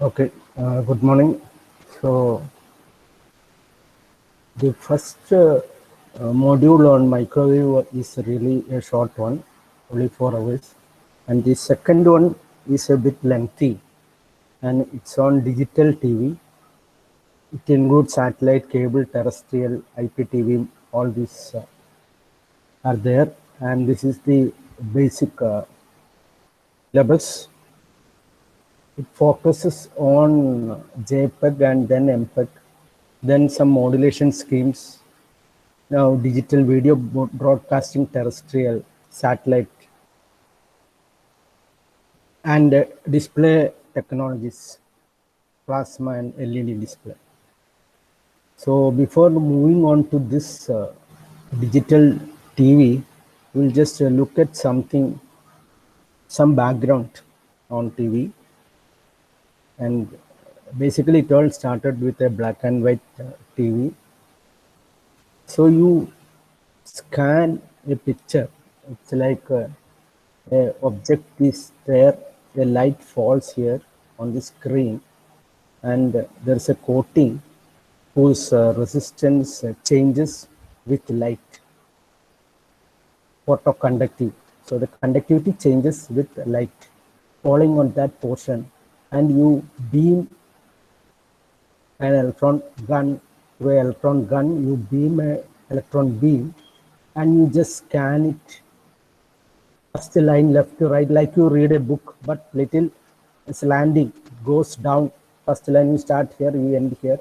Okay, good morning. So the first module on microwave is really a short one, only 4 hours, and the second one is a bit lengthy, and it's on digital TV. It includes satellite, cable, terrestrial, IPTV. All these are there, and this is the basic syllabus. It focuses on JPEG and then MPEG, then some modulation schemes. Now, digital video broadcasting, terrestrial, satellite, and display technologies, plasma and LED display. So, before moving on to this digital TV, we'll just look at some background on TV. And basically, it all started with a black and white TV. So, you scan a picture. It's like a object is there, a light falls here on the screen, and there's a coating whose resistance changes with light, photoconductivity. So the conductivity changes with light falling on that portion, and you beam an electron gun through an electron gun, you beam an electron beam, and you just scan it first line left to right, like you read a book, but little slanting goes down. First line you start here, you end here.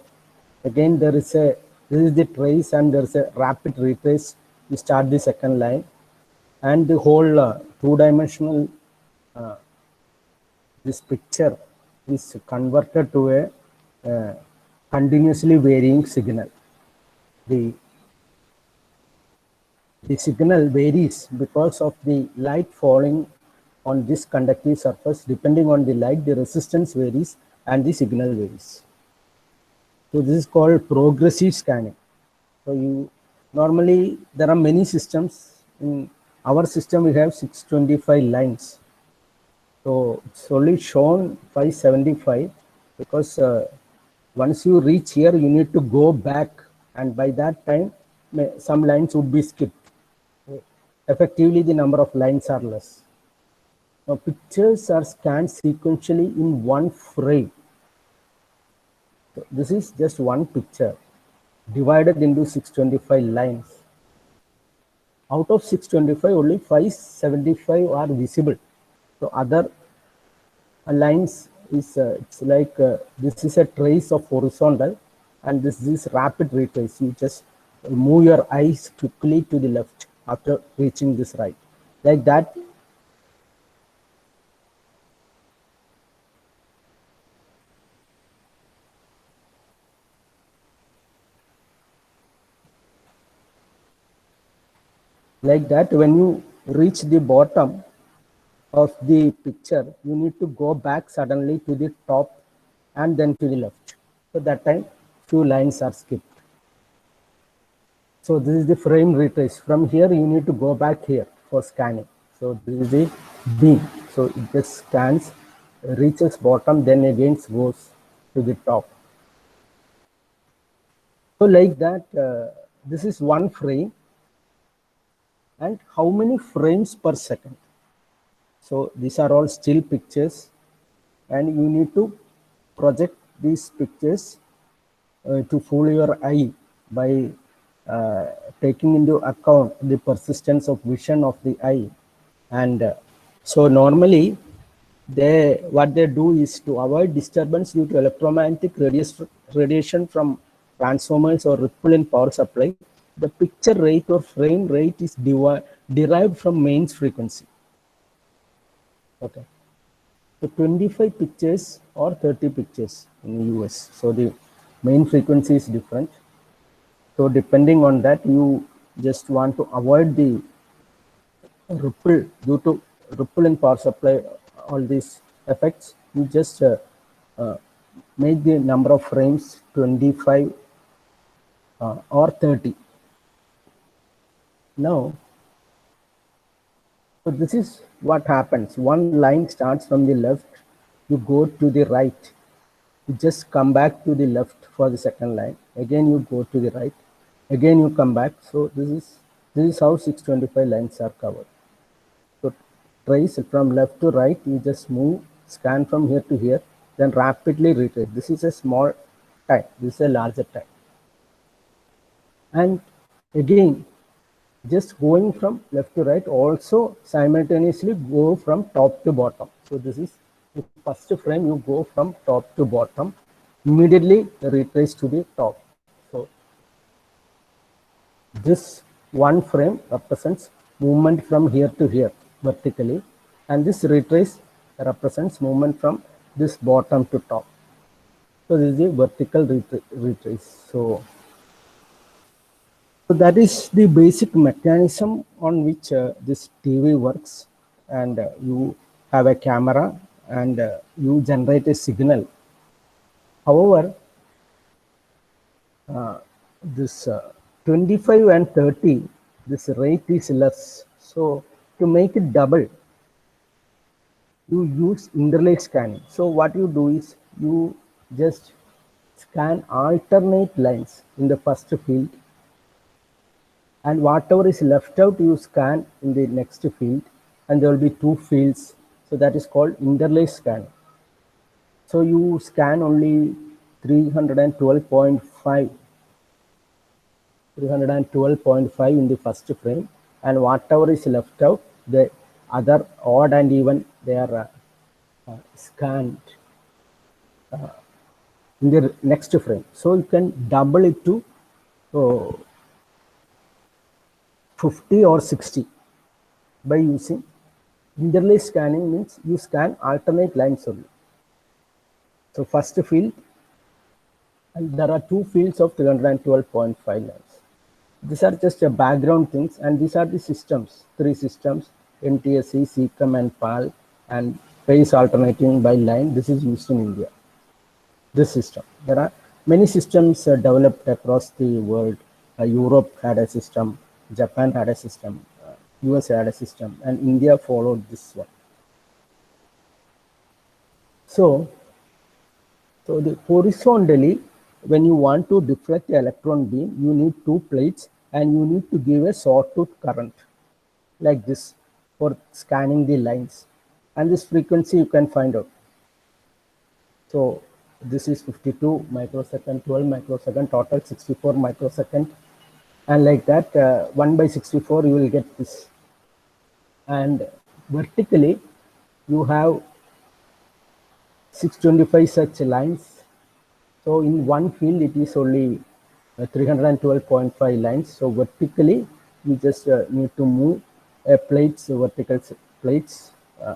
Again, this is the trace, and there's a rapid retrace. You start the second line, and the whole two-dimensional this picture is converted to a continuously varying signal. The The signal varies because of the light falling on this conductive surface. Depending on the light, the resistance varies and the signal varies. So this is called progressive scanning. So you normally there are many systems. In our system, we have 625 lines. So it's only shown 575 because once you reach here, you need to go back, and by that time, some lines would be skipped. Effectively, the number of lines are less. Now, pictures are scanned sequentially in one frame. So this is just one picture divided into 625 lines. Out of 625, only 575 are visible. So other lines is it's like this is a trace of horizontal, and this is rapid retrace. You just move your eyes quickly to the left after reaching this right, like that. Like that, when you reach the bottom of the picture, you need to go back suddenly to the top and then to the left. So that time, few lines are skipped. So this is the frame retrace. From here, you need to go back here for scanning. So this is the beam. So it just scans, reaches bottom, then again goes to the top. So like that, this is one frame. And how many frames per second? So these are all still pictures, and you need to project these pictures to fool your eye by taking into account the persistence of vision of the eye. And so normally what they do is to avoid disturbance due to electromagnetic radiation from transformers or ripple in power supply. The picture rate or frame rate is derived from mains frequency. Okay. So 25 pictures or 30 pictures in the US. So the main frequency is different. So depending on that, you just want to avoid the ripple due to ripple in power supply, all these effects. You just uh, make the number of frames 25 or 30. Now, so this is what happens. One line starts from the left, you go to the right. You just come back to the left for the second line. Again, you go to the right. Again, you come back. So this is how 625 lines are covered. So trace from left to right. You just move, scan from here to here, then rapidly retrace. This is a small time. This is a larger time. And again, just going from left to right, also simultaneously go from top to bottom. So this is the first frame, you go from top to bottom, immediately retrace to the top. So this one frame represents movement from here to here vertically, and this retrace represents movement from this bottom to top. So this is a vertical retrace. So that is the basic mechanism on which this TV works, and you have a camera and you generate a signal. However, this 25 and 30, this rate is less. So to make it double, you use interlay scanning. So what you do is you just scan alternate lines in the first field, and whatever is left out you scan in the next field, and there will be two fields. So that is called interlay scanning. So you scan only 312.5 in the first frame, and whatever is left out, the other odd and even, they are scanned in the next frame. So you can double it to 50 or 60 by using interlay scanning. Means you scan alternate lines only. So first field, and there are two fields of 312.5 lines. These are just background things, and these are the systems, three systems: NTSC, SECOM, and PAL, and phase alternating by line. This is used in India, this system. There are many systems developed across the world. Europe had a system, Japan had a system, US had a system, and India followed this one. So the horizontally, when you want to deflect the electron beam, you need two plates, and you need to give a sawtooth current like this for scanning the lines, and this frequency you can find out. So this is 52 microsecond, 12 microsecond, total 64 microsecond, and like that, 1 by 64 you will get this. And vertically you have 625 such lines. So in one field it is only 312.5 lines. So vertically you just need to move plates, vertical plates,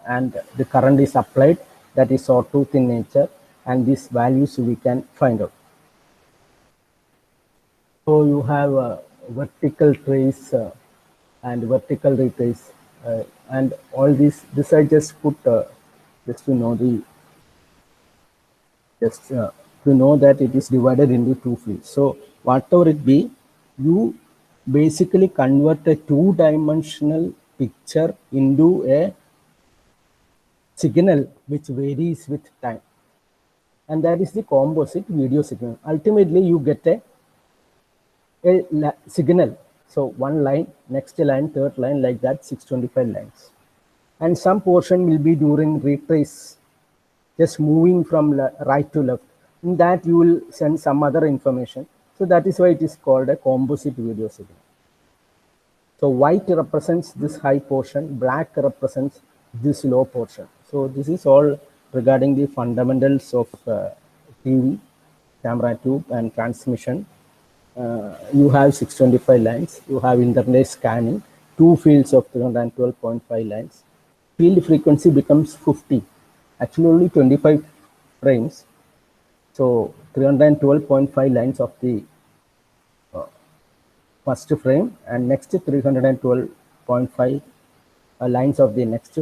and the current is applied, that is sawtooth in nature, and these values we can find out. So you have a vertical trace and vertical retrace, and all this I just put just to know the to know that it is divided into two fields. So whatever it be, you basically convert a two-dimensional picture into a signal which varies with time, and that is the composite video signal. Ultimately you get a signal. So one line, next line, third line, like that, 625 lines, and some portion will be during retrace, just moving from right to left. In that you will send some other information. So that is why it is called a composite video signal. So white represents this high portion, black represents this low portion. So this is all regarding the fundamentals of TV, camera tube, and transmission. You have 625 lines, you have interlay scanning, two fields of 312.5 lines. Field frequency becomes 50, actually only 25 frames. So 312.5 lines of the first frame, and next 312.5 lines of the next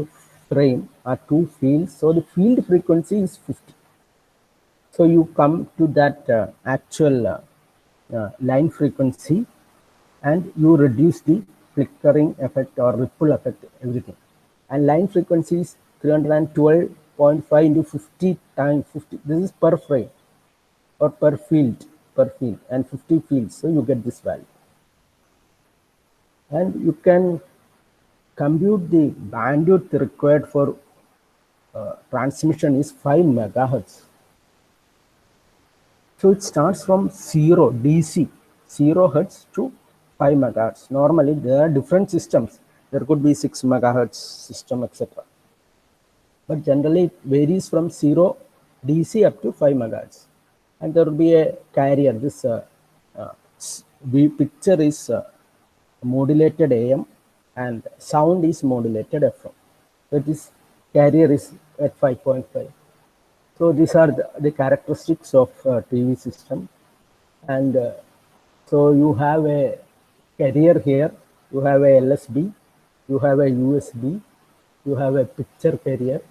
frame are two fields. So the field frequency is 50. So you come to that actual line frequency, and you reduce the flickering effect or ripple effect, everything. And line frequency is 312.5 into 50 times 50. This is per frame. or per field, and 50 fields. So you get this value. And you can compute the bandwidth required for transmission is 5 megahertz. So it starts from 0 DC, 0 hertz to 5 megahertz. Normally there are different systems. There could be 6 megahertz system, etc. But generally it varies from 0 DC up to 5 megahertz. And there will be a carrier. This uh, picture is modulated AM and sound is modulated FM. So this carrier is at 5.5. So these are the characteristics of TV system. And so you have a carrier here, you have a LSB, you have a USB, you have a picture carrier,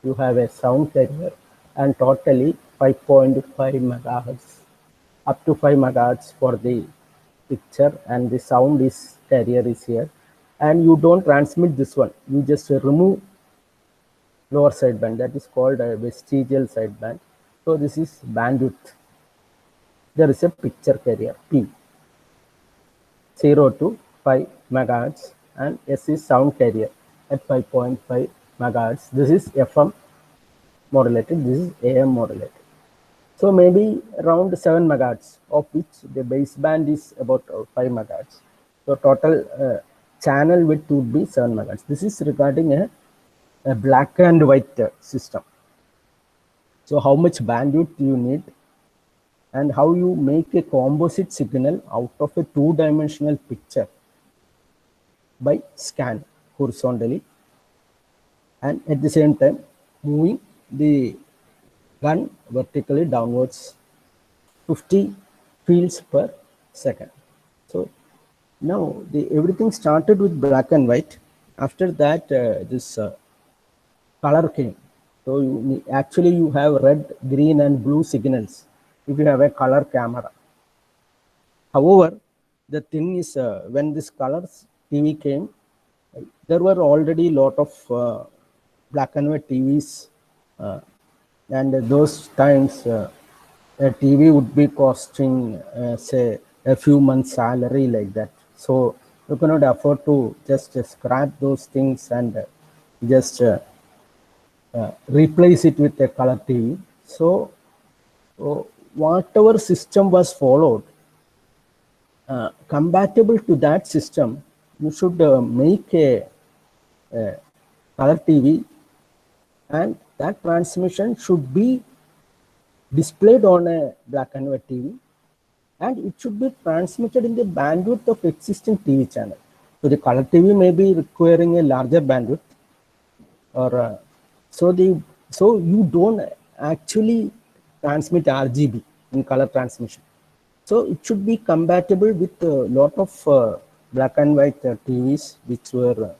you have a sound carrier, and totally 5.5 megahertz, up to 5 megahertz for the picture, and the sound is carrier is here. And you don't transmit this one, you just remove lower sideband, that is called a vestigial sideband. So this is bandwidth. There is a picture carrier P, 0 to 5 megahertz, and S is sound carrier at 5.5 megahertz. This is FM modulated, this is AM modulated. So maybe around 7 megahertz, of which the baseband is about 5 megahertz. So total channel width would be 7 megahertz. This is regarding a black and white system. So how much bandwidth you need, and how you make a composite signal out of a two-dimensional picture by scan horizontally, and at the same time moving the gun vertically downwards 50 fields per second. So now everything started with black and white. After that this color came. So you have red, green and blue signals if you have a color camera. However, the thing is when this colors TV came, there were already a lot of black and white TVs, and those times a TV would be costing say a few months salary, like that. So you cannot afford to just scrap those things and just replace it with a color TV. So whatever system was followed, compatible to that system, you should make a color TV, and that transmission should be displayed on a black and white TV, and it should be transmitted in the bandwidth of existing TV channel. So the color TV may be requiring a larger bandwidth, or so you don't actually transmit RGB in color transmission. So it should be compatible with a lot of black and white TVs which were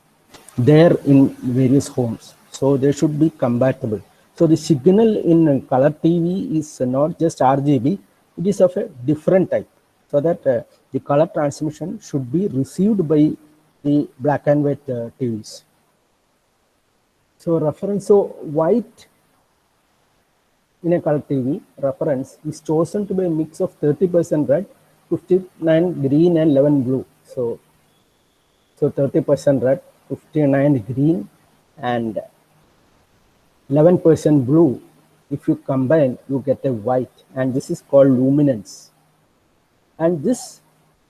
there in various homes. So they should be compatible. So the signal in color TV is not just RGB, it is of a different type, so that the color transmission should be received by the black and white TVs. So reference, so white in a color TV reference is chosen to be a mix of 30% red, 59 green and 11 blue. So 30% red, 59 green and 11% blue. If you combine, you get a white, and this is called luminance. And this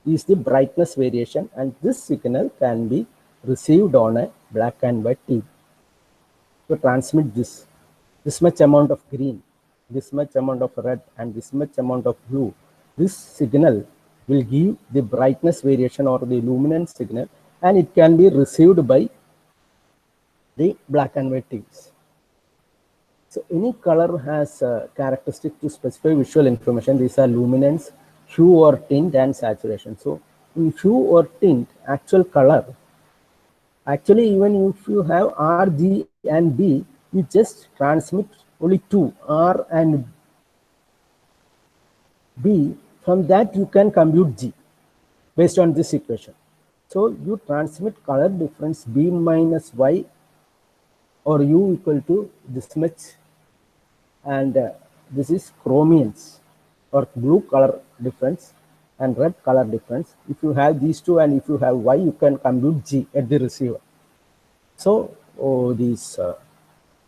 is the brightness variation, and this signal can be received on a black and white TV. So transmit this much amount of green, this much amount of red, and this much amount of blue. This signal will give the brightness variation or the luminance signal, and it can be received by the black and white TVs. So any color has characteristic to specify visual information. These are luminance, hue or tint, and saturation. So in hue or tint, actual color, actually even if you have R, G and B, you just transmit only two, R and B. From that you can compute G based on this equation. So you transmit color difference B minus Y or U equal to this much, and this is chromiance. or blue color difference and red color difference. If you have these two and if you have Y, you can compute G at the receiver. So these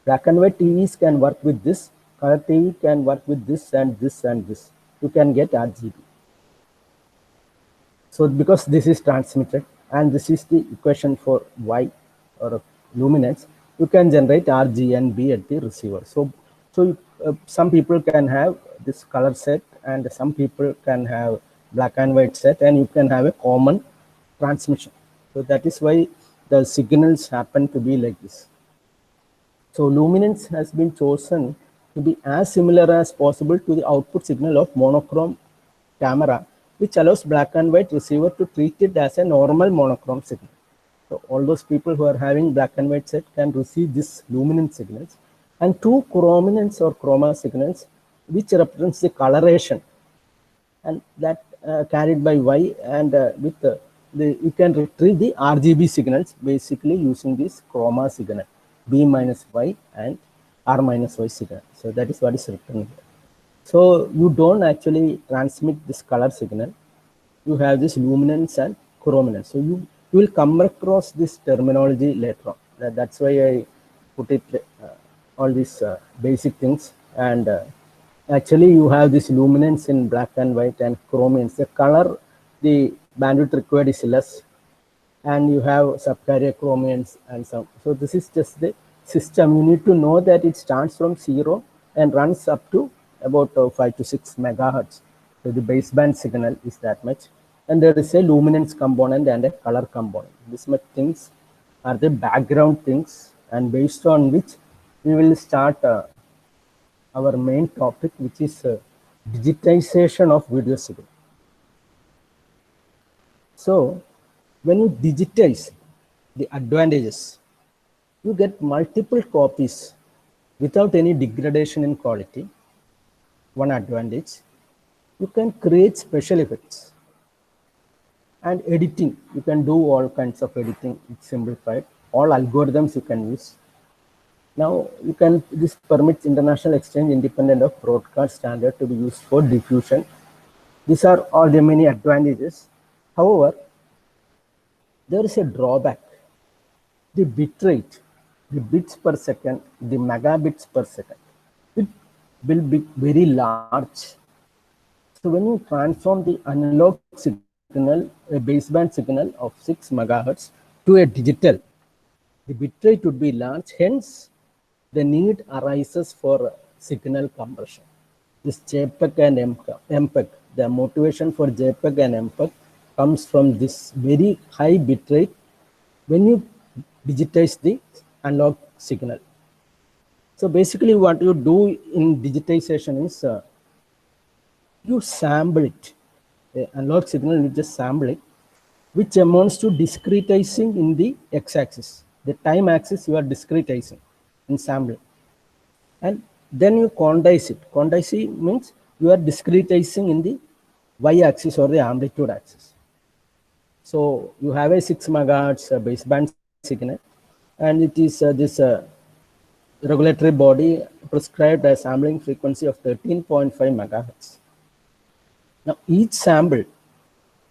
black and white TVs can work with this, color TV can work with this and this and this. You can get RGB. So because this is transmitted and this is the equation for Y or luminance, you can generate RG and B at the receiver. So some people can have this color set and some people can have black and white set, and you can have a common transmission. So that is why the signals happen to be like this. So luminance has been chosen to be as similar as possible to the output signal of monochrome camera, which allows black and white receiver to treat it as a normal monochrome signal. So all those people who are having black and white set can receive this luminance signals, and two chrominance or chroma signals, which represents the coloration, and that carried by Y, and with you can retrieve the RGB signals basically using this chroma signal, B minus Y and R minus Y signal. So that is what is written here. So you don't actually transmit this color signal. You have this luminance and chrominance. So you will come across this terminology later on. That's why I put it all these basic things. And actually you have this luminance in black and white and chrominance. The color, the bandwidth required is less, and you have subcarrier chrominance and some. So this is just the system. You need to know that it starts from 0 and runs up to about 5 to 6 megahertz. So the baseband signal is that much, and there is a luminance component and a color component. This much things are the background things, and based on which we will start our main topic, which is digitization of video signal. So when you digitize, the advantages, you get multiple copies without any degradation in quality. One advantage, you can create special effects and editing. You can do all kinds of editing. It's simplified. All algorithms you can use. Now you can, this permits international exchange independent of broadcast standard to be used for diffusion. These are all the many advantages. However, there is a drawback. The bit rate, the bits per second, the megabits per second, it will be very large. So when you transform the analog signal, a baseband signal of 6 megahertz to a digital, the bit rate would be large. Hence, the need arises for signal compression. This JPEG and MPEG, the motivation for JPEG and MPEG comes from this very high bit rate when you digitize the analog signal. So basically what you do in digitization is you sample it. The analog signal, you just sample it, which amounts to discretizing in the x-axis. The time axis you are discretizing in sampling. And then you quantize it. Quantizing means you are discretizing in the y-axis or the amplitude axis. So you have a 6 megahertz baseband signal, and it is this regulatory body prescribed a sampling frequency of 13.5 megahertz. Now each sample,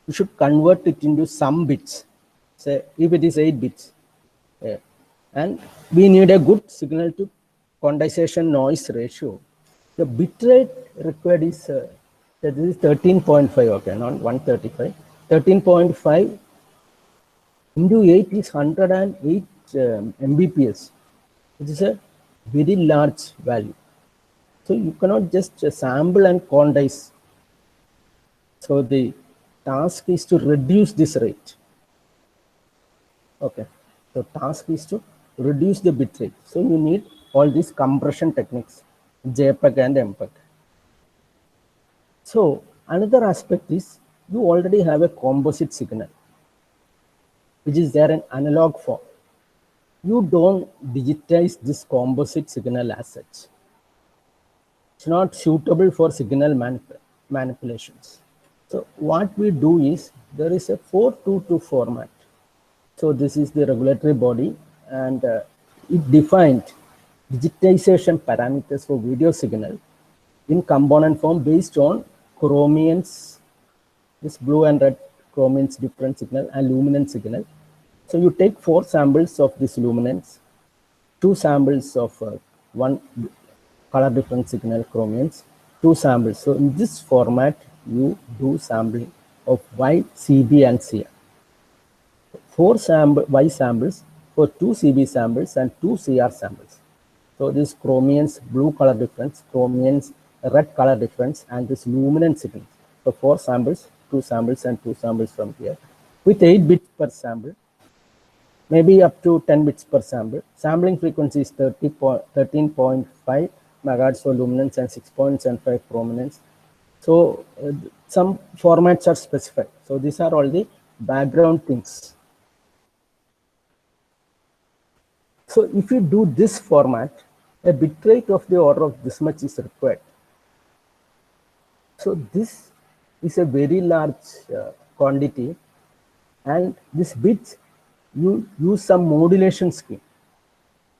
you should convert it into some bits. Say if it is 8 bits, and we need a good signal to quantization noise ratio. The bit rate required is this is 13.5, okay, not 135. 13.5 into 8 is 108 Mbps. It is a very large value. So you cannot just sample and quantize. So the task is to reduce this rate. Okay, so task is to reduce the bit rate. So you need all these compression techniques, JPEG and MPEG. So another aspect is you already have a composite signal, which is there in analog form. You don't digitize this composite signal as such. It's not suitable for signal manipulations. So what we do is there is a 422 format. So this is the regulatory body, and it defined digitization parameters for video signal in component form based on chromiance, this blue and red chromiance different signal and luminance signal. So you take 4 samples of this luminance, 2 samples of one color different signal chromiance, 2 samples. So in this format, you do sampling of Y, CB and CR. 4 Y samples for 2 CB samples and 2 CR samples. So this chromiance blue color difference, chromiance red color difference, and this luminance signal. So 4 samples, 2 samples and 2 samples from here with 8 bits per sample, maybe up to 10 bits per sample. Sampling frequency is 13.5 megahertz for luminance and 6.75 chrominance. So some formats are specified. So these are all the background things. So if you do this format, a bitrate of the order of this much is required. So this is a very large quantity, and this bits you use some modulation scheme.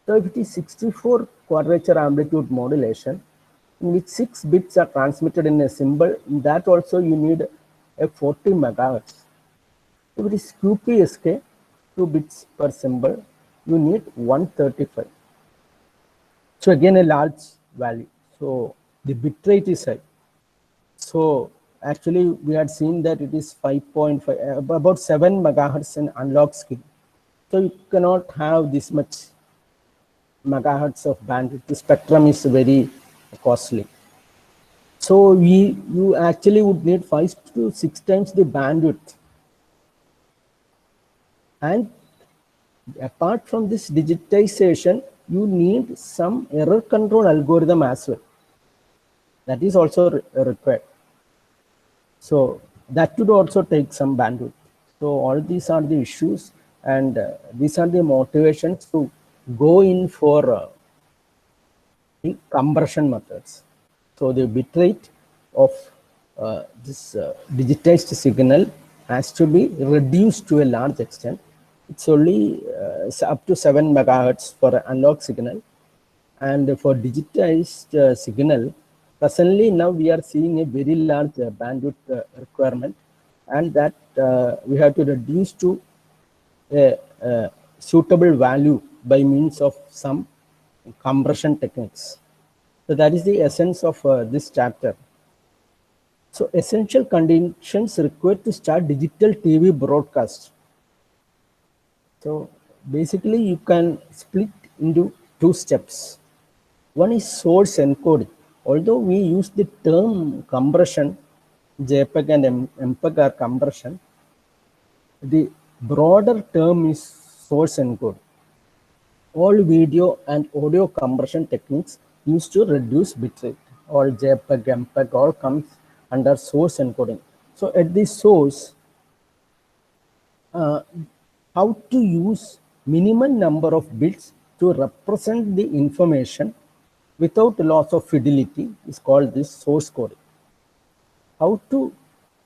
So if it is 64 quadrature amplitude modulation, in which 6 bits are transmitted in a symbol, in that also you need a 40 megahertz. If it is QPSK, 2 bits per symbol, you need 135. So again a large value. So the bit rate is high. So actually we had seen that it is 5.5, about 7 megahertz in analog scheme. So you cannot have this much megahertz of bandwidth. The spectrum is very costly. So you actually would need 5 to 6 times the bandwidth. And apart from this digitization, you need some error control algorithm as well. That is also required. So that would also take some bandwidth. So all these are the issues, and these are the motivations to go in for the compression methods. So the bitrate of this digitized signal has to be reduced to a large extent. It's only up to 7 megahertz for analog signal, and for digitized signal, presently now we are seeing a very large bandwidth requirement, and that we have to reduce to a suitable value by means of some compression techniques. So that is the essence of this chapter. So essential conditions required to start digital TV broadcast. So basically you can split into 2 steps. One is source encoding. Although we use the term compression, JPEG and MPEG are compression, the broader term is source encoding. All video and audio compression techniques used to reduce bitrate. All JPEG, MPEG, all comes under source encoding. So at the source, how to use minimum number of bits to represent the information without loss of fidelity is called this source coding. How to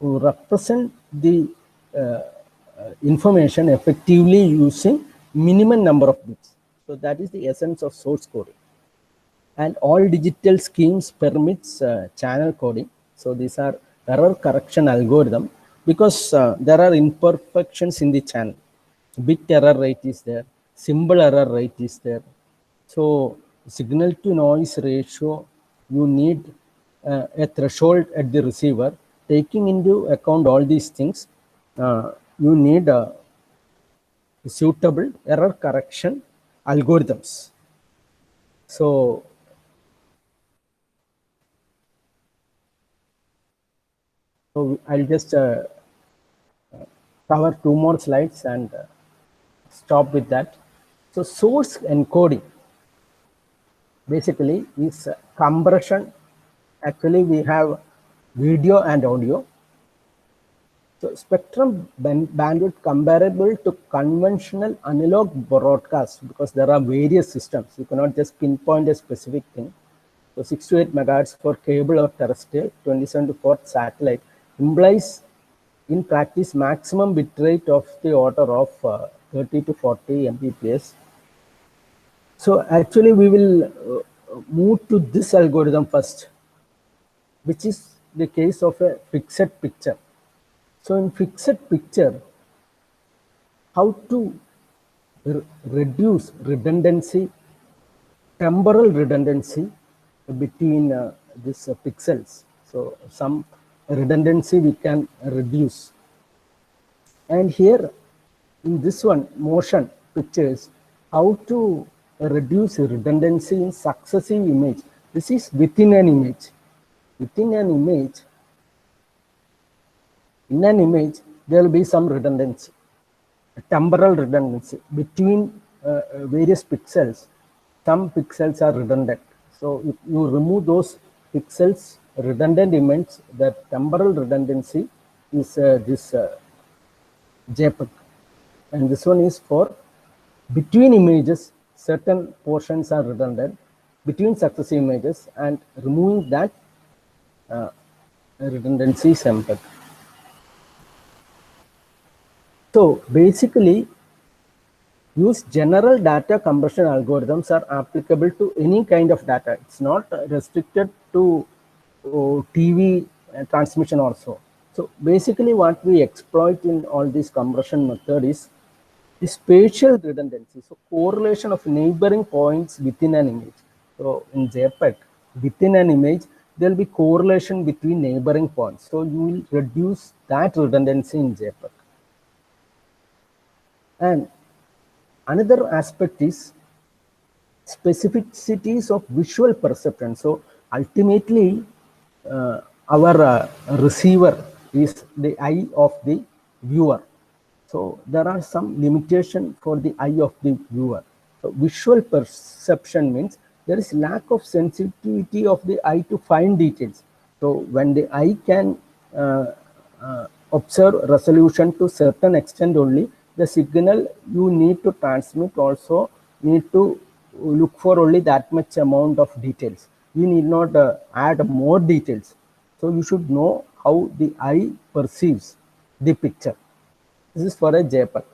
represent the information effectively using minimum number of bits. So that is the essence of source coding. And all digital schemes permits channel coding. So these are error correction algorithm, because there are imperfections in the channel. Bit error rate is there, symbol error rate is there. So signal to noise ratio, you need a threshold at the receiver. Taking into account all these things, you need suitable error correction algorithms. So I'll just cover 2 more slides and stop with that. So source encoding basically is compression. Actually we have video and audio. So spectrum bandwidth comparable to conventional analog broadcast, because there are various systems. You cannot just pinpoint a specific thing. So 6 to 8 megahertz for cable or terrestrial, 27 to 4 satellite implies in practice maximum bitrate of the order of 30 to 40 Mbps. So actually we will move to this algorithm first, which is the case of a fixed picture. So in fixed picture, how to reduce redundancy, temporal redundancy between these pixels. So some redundancy we can reduce. And here in this one, motion pictures, how to reduce redundancy in successive image. This is within an image. Within an image, in an image, there will be some redundancy, temporal redundancy between various pixels. Some pixels are redundant. So if you remove those pixels, redundant elements, the temporal redundancy is this JPEG. And this one is for between images, certain portions are redundant between successive images, and removing that redundancy is MPEG. So basically, use general data compression algorithms are applicable to any kind of data. It's not restricted to TV transmission also. So basically what we exploit in all this compression method is the spatial redundancy. So correlation of neighboring points within an image. So in JPEG, within an image, there will be correlation between neighboring points. So you will reduce that redundancy in JPEG. And another aspect is specificities of visual perception. So ultimately, our receiver is the eye of the viewer. So there are some limitation for the eye of the viewer. So visual perception means there is lack of sensitivity of the eye to find details. So when the eye can observe resolution to certain extent only, the signal you need to transmit also need to look for only that much amount of details. You need not add more details. So you should know how the eye perceives the picture. This is for a JPEG.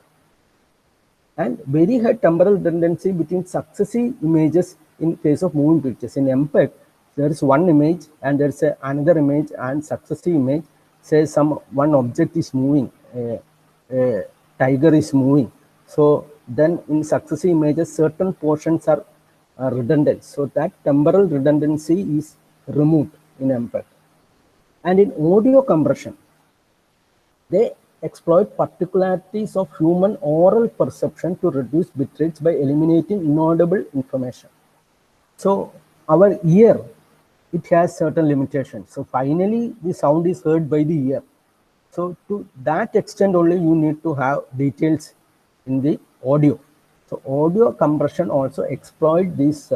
And very high temporal redundancy between successive images in case of moving pictures. In MPEG, there is one image and there is another image and successive image. Say one object is moving, a tiger is moving. So then in successive images, certain portions are redundant. So that temporal redundancy is removed in MPEG. And in audio compression, they exploit particularities of human oral perception to reduce bit rates by eliminating inaudible information. So our ear, it has certain limitations. So finally, the sound is heard by the ear. So to that extent only, you need to have details in the audio. So audio compression also exploit these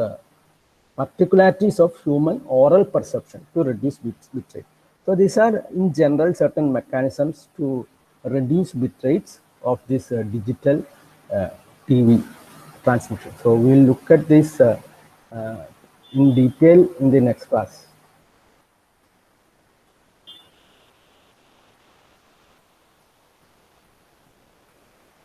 particularities of human oral perception to reduce bit rate. So these are in general certain mechanisms to reduce bit rates of this digital TV transmission. So we'll look at this in detail in the next class.